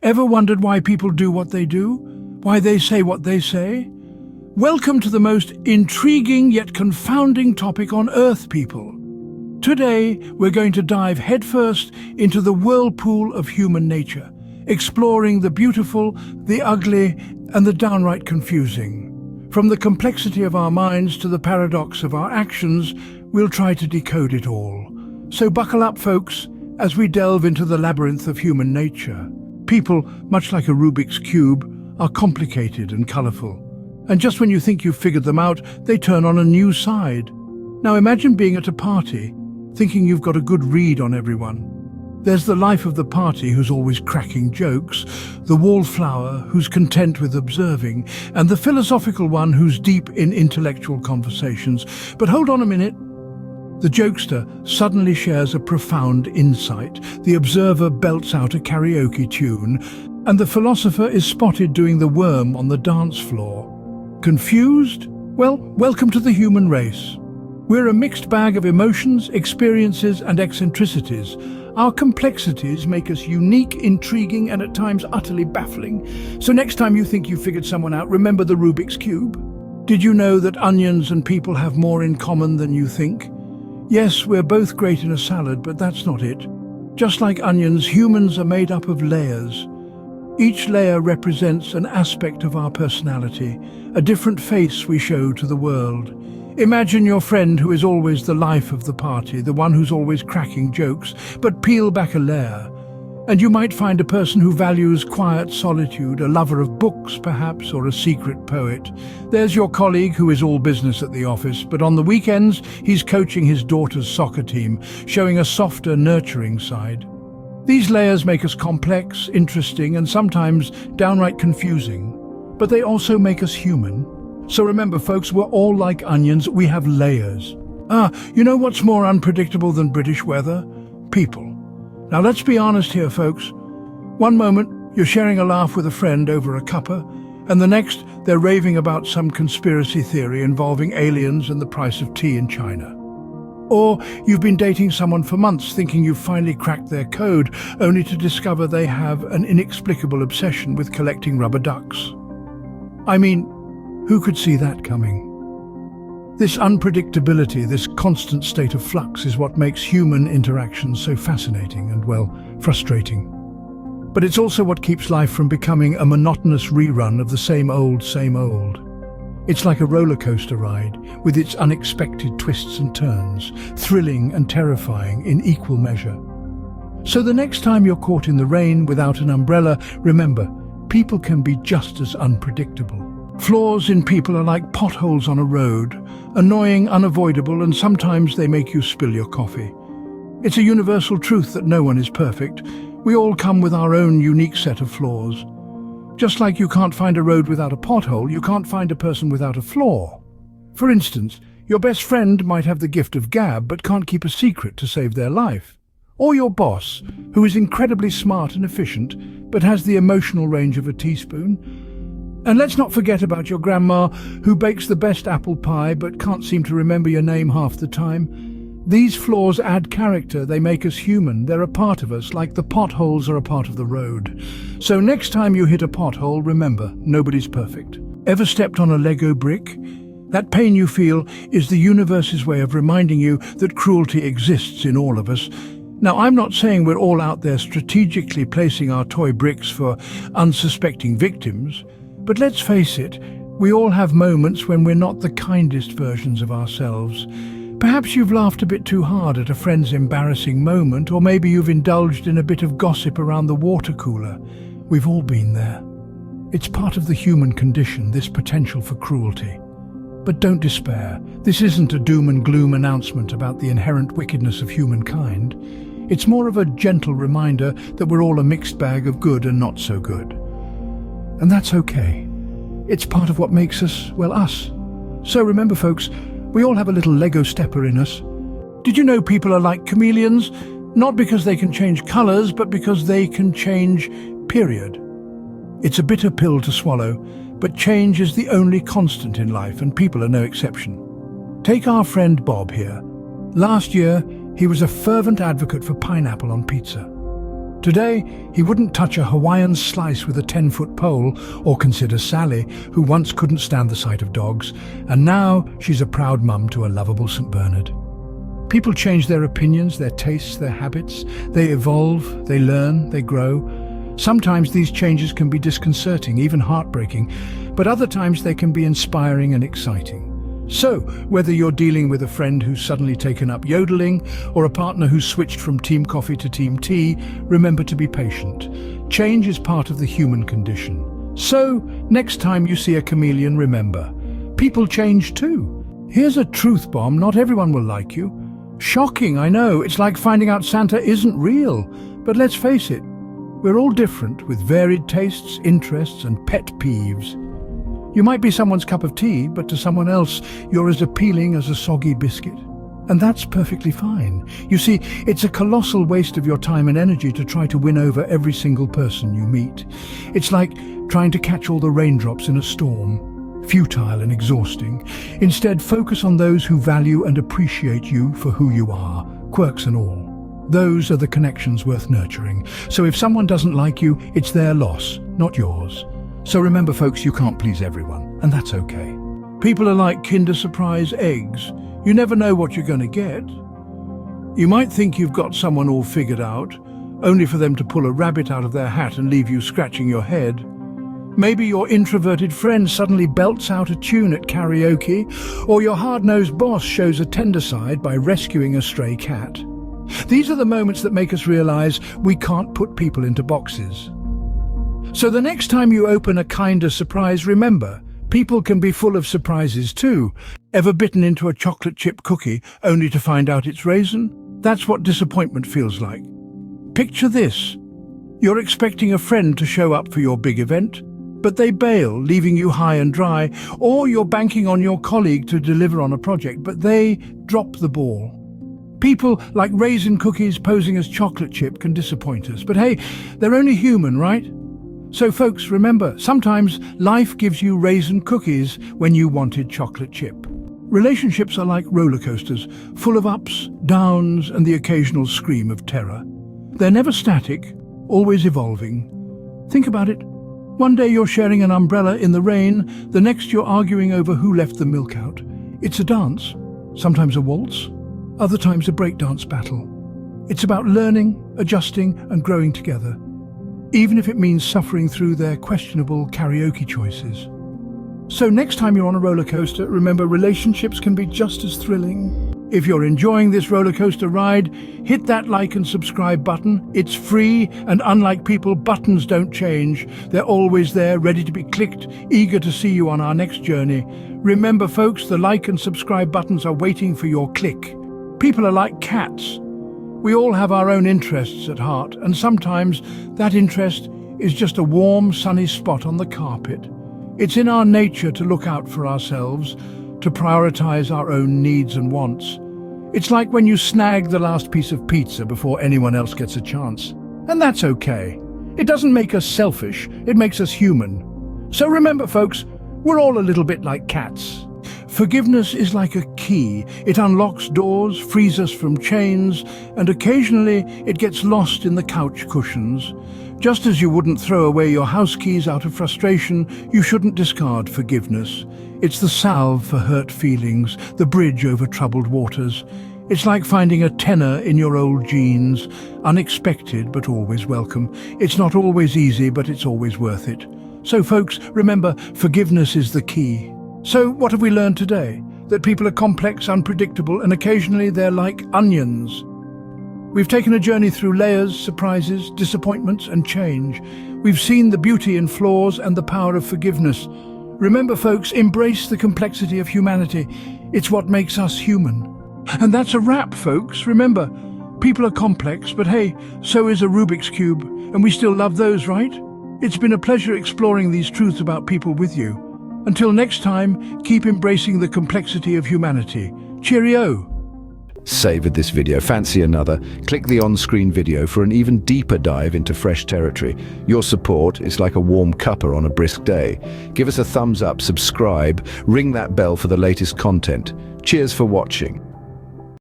Ever wondered why people do what they do? Why they say what they say? Welcome to the most intriguing yet confounding topic on Earth, people. Today, we're going to dive headfirst into the whirlpool of human nature, exploring the beautiful, the ugly, and the downright confusing. From the complexity of our minds to the paradox of our actions, we'll try to decode it all. So buckle up, folks, as we delve into the labyrinth of human nature. People, much like a Rubik's Cube, are complicated and colourful. And just when you think you've figured them out, they turn on a new side. Now imagine being at a party, thinking you've got a good read on everyone. There's the life of the party who's always cracking jokes, the wallflower who's content with observing, and the philosophical one who's deep in intellectual conversations. But hold on a minute. The jokester suddenly shares a profound insight, the observer belts out a karaoke tune, and the philosopher is spotted doing the worm on the dance floor. Confused? Well, welcome to the human race. We're a mixed bag of emotions, experiences, and eccentricities. Our complexities make us unique, intriguing, and at times utterly baffling. So next time you think you've figured someone out, remember the Rubik's Cube. Did you know that onions and people have more in common than you think? Yes, we're both great in a salad, but that's not it. Just like onions, humans are made up of layers. Each layer represents an aspect of our personality, a different face we show to the world. Imagine your friend who is always the life of the party, the one who's always cracking jokes, but peel back a layer, and you might find a person who values quiet solitude, a lover of books perhaps, or a secret poet. There's your colleague who is all business at the office, but on the weekends he's coaching his daughter's soccer team, showing a softer, nurturing side. These layers make us complex, interesting, and sometimes downright confusing, but they also make us human. So remember, folks, we're all like onions, we have layers. You know what's more unpredictable than British weather? People. Now let's be honest here, folks. One moment, you're sharing a laugh with a friend over a cuppa, and the next, they're raving about some conspiracy theory involving aliens and the price of tea in China. Or you've been dating someone for months thinking you've finally cracked their code, only to discover they have an inexplicable obsession with collecting rubber ducks. I mean, who could see that coming? This unpredictability, this constant state of flux is what makes human interactions so fascinating and, well, frustrating. But it's also what keeps life from becoming a monotonous rerun of the same old, same old. It's like a roller coaster ride, with its unexpected twists and turns, thrilling and terrifying in equal measure. So the next time you're caught in the rain without an umbrella, remember, people can be just as unpredictable. Flaws in people are like potholes on a road, annoying, unavoidable, and sometimes they make you spill your coffee. It's a universal truth that no one is perfect. We all come with our own unique set of flaws. Just like you can't find a road without a pothole, you can't find a person without a flaw. For instance, your best friend might have the gift of gab but can't keep a secret to save their life. Or your boss, who is incredibly smart and efficient but has the emotional range of a teaspoon. And let's not forget about your grandma, who bakes the best apple pie but can't seem to remember your name half the time. These flaws add character, they make us human, they're a part of us, like the potholes are a part of the road. So next time you hit a pothole, remember, nobody's perfect. Ever stepped on a Lego brick? That pain you feel is the universe's way of reminding you that cruelty exists in all of us. Now, I'm not saying we're all out there strategically placing our toy bricks for unsuspecting victims, but let's face it, we all have moments when we're not the kindest versions of ourselves. Perhaps you've laughed a bit too hard at a friend's embarrassing moment, or maybe you've indulged in a bit of gossip around the water cooler. We've all been there. It's part of the human condition, this potential for cruelty. But don't despair. This isn't a doom and gloom announcement about the inherent wickedness of humankind. It's more of a gentle reminder that we're all a mixed bag of good and not so good. And that's okay. It's part of what makes us, well, us. So remember, folks, we all have a little Lego stepper in us. Did you know people are like chameleons? Not because they can change colours, but because they can change, period. It's a bitter pill to swallow, but change is the only constant in life, and people are no exception. Take our friend Bob here. Last year, he was a fervent advocate for pineapple on pizza. Today, he wouldn't touch a Hawaiian slice with a 10-foot pole or consider Sally, who once couldn't stand the sight of dogs, and now she's a proud mum to a lovable St. Bernard. People change their opinions, their tastes, their habits. They evolve, they learn, they grow. Sometimes these changes can be disconcerting, even heartbreaking, but other times they can be inspiring and exciting. So, whether you're dealing with a friend who's suddenly taken up yodeling or a partner who's switched from team coffee to team tea, remember to be patient. Change is part of the human condition. So, next time you see a chameleon, remember, people change too. Here's a truth bomb: not everyone will like you. Shocking, I know. It's like finding out Santa isn't real. But let's face it, we're all different, with varied tastes, interests, and pet peeves. You might be someone's cup of tea, but to someone else, you're as appealing as a soggy biscuit. And that's perfectly fine. You see, it's a colossal waste of your time and energy to try to win over every single person you meet. It's like trying to catch all the raindrops in a storm. Futile and exhausting. Instead, focus on those who value and appreciate you for who you are, quirks and all. Those are the connections worth nurturing. So if someone doesn't like you, it's their loss, not yours. So remember, folks, you can't please everyone, and that's okay. People are like Kinder Surprise eggs. You never know what you're going to get. You might think you've got someone all figured out, only for them to pull a rabbit out of their hat and leave you scratching your head. Maybe your introverted friend suddenly belts out a tune at karaoke, or your hard-nosed boss shows a tender side by rescuing a stray cat. These are the moments that make us realize we can't put people into boxes. So the next time you open a Kinder Surprise, remember, people can be full of surprises too. Ever bitten into a chocolate chip cookie only to find out it's raisin? That's what disappointment feels like. Picture this. You're expecting a friend to show up for your big event, but they bail, leaving you high and dry. Or you're banking on your colleague to deliver on a project, but they drop the ball. People like raisin cookies posing as chocolate chip can disappoint us, but hey, they're only human, right? So folks, remember, sometimes life gives you raisin cookies when you wanted chocolate chip. Relationships are like roller coasters, full of ups, downs, and the occasional scream of terror. They're never static, always evolving. Think about it. One day you're sharing an umbrella in the rain, the next you're arguing over who left the milk out. It's a dance, sometimes a waltz, other times a breakdance battle. It's about learning, adjusting, and growing together, even if it means suffering through their questionable karaoke choices. So next time you're on a roller coaster, remember, relationships can be just as thrilling. If you're enjoying this roller coaster ride, hit that like and subscribe button. It's free, and unlike people, buttons don't change. They're always there, ready to be clicked, eager to see you on our next journey. Remember, folks, the like and subscribe buttons are waiting for your click. People are like cats. We all have our own interests at heart, and sometimes that interest is just a warm, sunny spot on the carpet. It's in our nature to look out for ourselves, to prioritize our own needs and wants. It's like when you snag the last piece of pizza before anyone else gets a chance. And that's okay. It doesn't make us selfish, it makes us human. So remember, folks, we're all a little bit like cats. Forgiveness is like a key. It unlocks doors, frees us from chains, and occasionally it gets lost in the couch cushions. Just as you wouldn't throw away your house keys out of frustration, you shouldn't discard forgiveness. It's the salve for hurt feelings, the bridge over troubled waters. It's like finding a tenor in your old jeans, unexpected but always welcome. It's not always easy, but it's always worth it. So folks, remember, forgiveness is the key. So what have we learned today? That people are complex, unpredictable, and occasionally they're like onions. We've taken a journey through layers, surprises, disappointments, and change. We've seen the beauty in flaws and the power of forgiveness. Remember, folks, embrace the complexity of humanity. It's what makes us human. And that's a wrap, folks. Remember, people are complex, but hey, so is a Rubik's Cube, and we still love those, right? It's been a pleasure exploring these truths about people with you. Until next time, keep embracing the complexity of humanity. Cheerio! Savoured this video? Fancy another? Click the on-screen video for an even deeper dive into fresh territory. Your support is like a warm cuppa on a brisk day. Give us a thumbs up, subscribe, ring that bell for the latest content. Cheers for watching.